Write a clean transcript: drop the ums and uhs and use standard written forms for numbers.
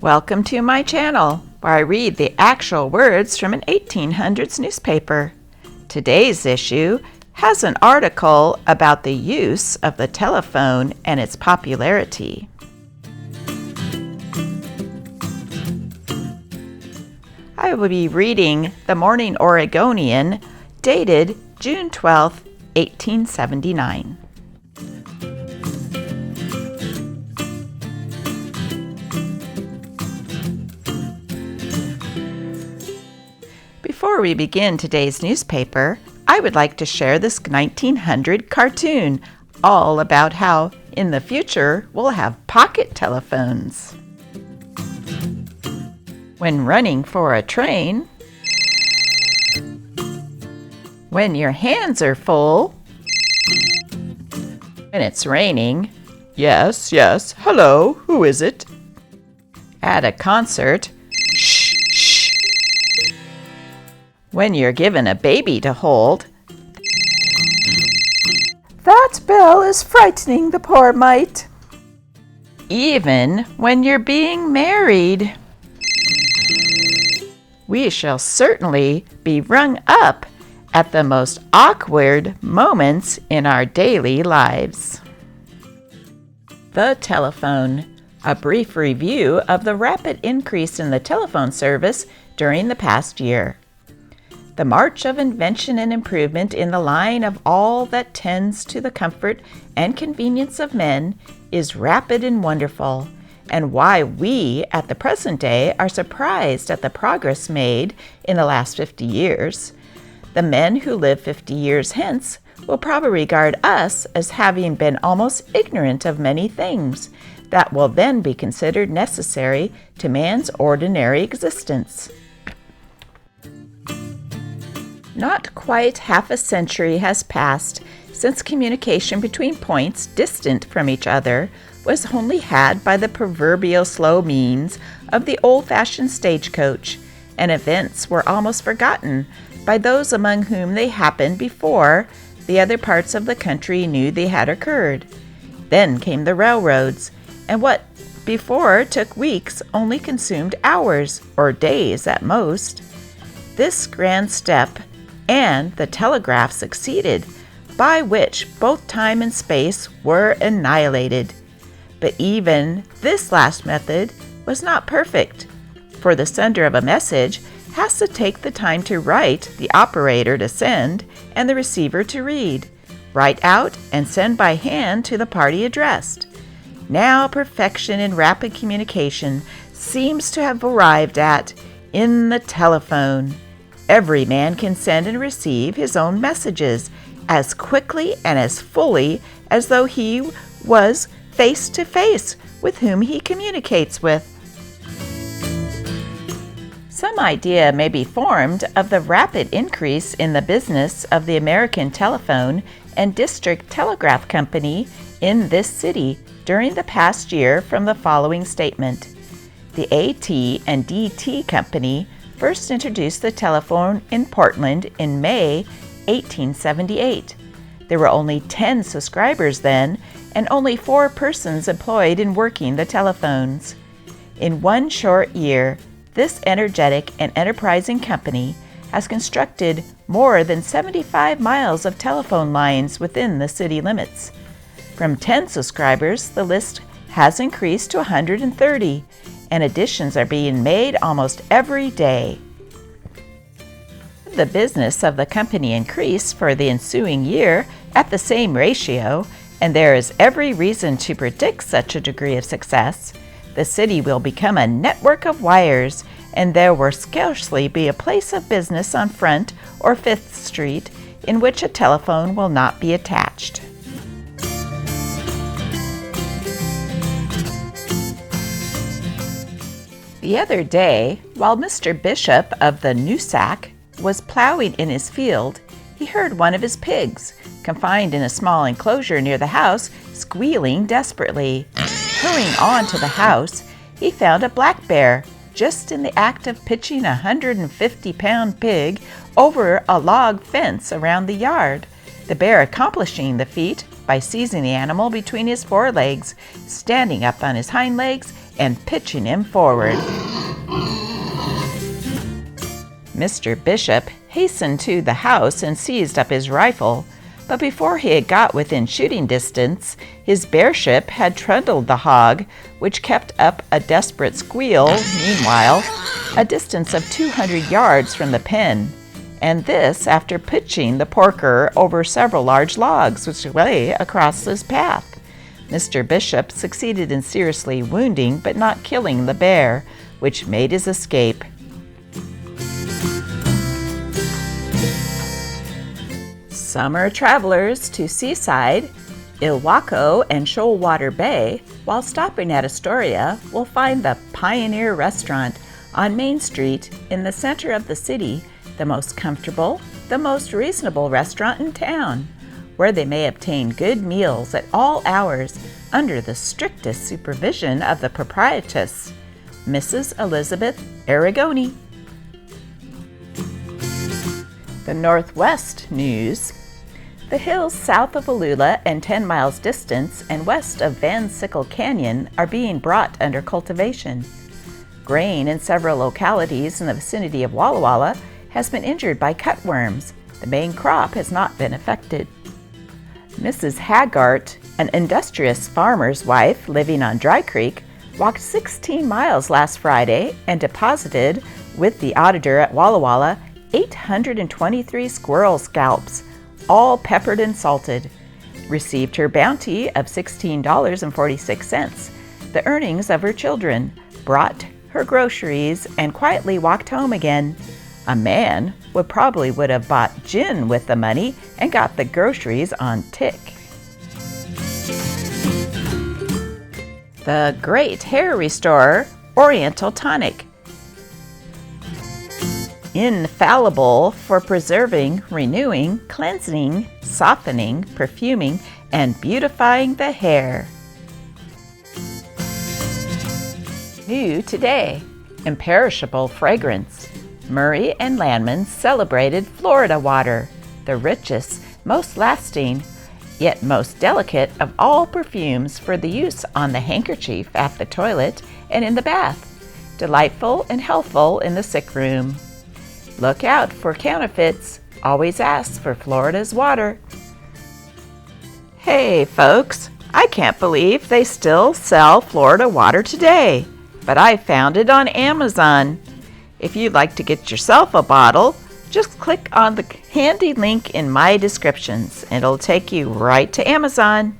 Welcome to my channel, where I read the actual words from an 1800s newspaper. Today's issue has an article about the use of the telephone and its popularity. I will be reading the Morning Oregonian, dated June 12, 1879. Before we begin today's newspaper, I would like to share this 1900 cartoon all about how in the future we'll have pocket telephones. When running for a train, when your hands are full, when it's raining, yes, hello, who is it? At a concert, when you're given a baby to hold, that bell is frightening the poor mite. Even when you're being married, we shall certainly be rung up at the most awkward moments in our daily lives. The telephone. A brief review of the rapid increase in the telephone service during the past year. The march of invention and improvement in the line of all that tends to the comfort and convenience of men is rapid and wonderful, and why we at the present day are surprised at the progress made in the last 50 years. The men who live 50 years hence will probably regard us as having been almost ignorant of many things that will then be considered necessary to man's ordinary existence. Not quite half a century has passed since communication between points distant from each other was only had by the proverbial slow means of the old-fashioned stagecoach, and events were almost forgotten by those among whom they happened before the other parts of the country knew they had occurred. Then came the railroads, and what before took weeks only consumed hours or days at most. This grand step and the telegraph succeeded, by which both time and space were annihilated. But even this last method was not perfect, for the sender of a message has to take the time to write, the operator to send, and the receiver to read, write out and send by hand to the party addressed. Now perfection in rapid communication seems to have arrived at in the telephone. Every man can send and receive his own messages as quickly and as fully as though he was face to face with whom he communicates with. Some idea may be formed of the rapid increase in the business of the American Telephone and District Telegraph Company in this city during the past year from the following statement. The AT&T Company first introduced the telephone in Portland in May 1878. There were only 10 subscribers then, and only 4 persons employed in working the telephones. In one short year, this energetic and enterprising company has constructed more than 75 miles of telephone lines within the city limits. From 10 subscribers, the list has increased to 130, and additions are being made almost every day. The business of the company increased for the ensuing year at the same ratio, and there is every reason to predict such a degree of success. The city will become a network of wires, and there will scarcely be a place of business on Front or Fifth Street in which a telephone will not be attached. The other day, while Mr. Bishop of the Noosack was plowing in his field, he heard one of his pigs, confined in a small enclosure near the house, squealing desperately. Hurrying on to the house, he found a black bear just in the act of pitching a 150-pound pig over a log fence around the yard. The bear accomplishing the feat by seizing the animal between his forelegs, standing up on his hind legs, and pitching him forward. Mr. Bishop hastened to the house and seized up his rifle, but before he had got within shooting distance, his bearship had trundled the hog, which kept up a desperate squeal, meanwhile, a distance of 200 yards from the pen, and this after pitching the porker over several large logs which lay across his path. Mr. Bishop succeeded in seriously wounding but not killing the bear, which made his escape. Summer travelers to Seaside, Ilwaco, and Shoalwater Bay, while stopping at Astoria, will find the Pioneer Restaurant on Main Street in the center of the city, the most comfortable, the most reasonable restaurant in town, where they may obtain good meals at all hours under the strictest supervision of the proprietress, Mrs. Elizabeth Oregonian. The Northwest News. The hills south of Alula and 10 miles distance and west of Van Sickle Canyon are being brought under cultivation. Grain in several localities in the vicinity of Walla Walla has been injured by cutworms. The main crop has not been affected. Mrs. Haggart, an industrious farmer's wife living on Dry Creek, walked 16 miles last Friday and deposited, with the auditor at Walla Walla, 823 squirrel scalps, all peppered and salted, received her bounty of $16.46, the earnings of her children, brought her groceries, and quietly walked home again. A man would have bought gin with the money and got the groceries on tick. The Great Hair Restorer Oriental Tonic. Infallible for preserving, renewing, cleansing, softening, perfuming, and beautifying the hair. New today, imperishable fragrance. Murray and Landman celebrated Florida water, the richest, most lasting, yet most delicate of all perfumes for the use on the handkerchief at the toilet and in the bath, delightful and healthful in the sick room. Look out for counterfeits. Always ask for Florida's water. Hey folks, I can't believe they still sell Florida water today, but I found it on Amazon. If you'd like to get yourself a bottle, just click on the handy link in my descriptions and it'll take you right to Amazon.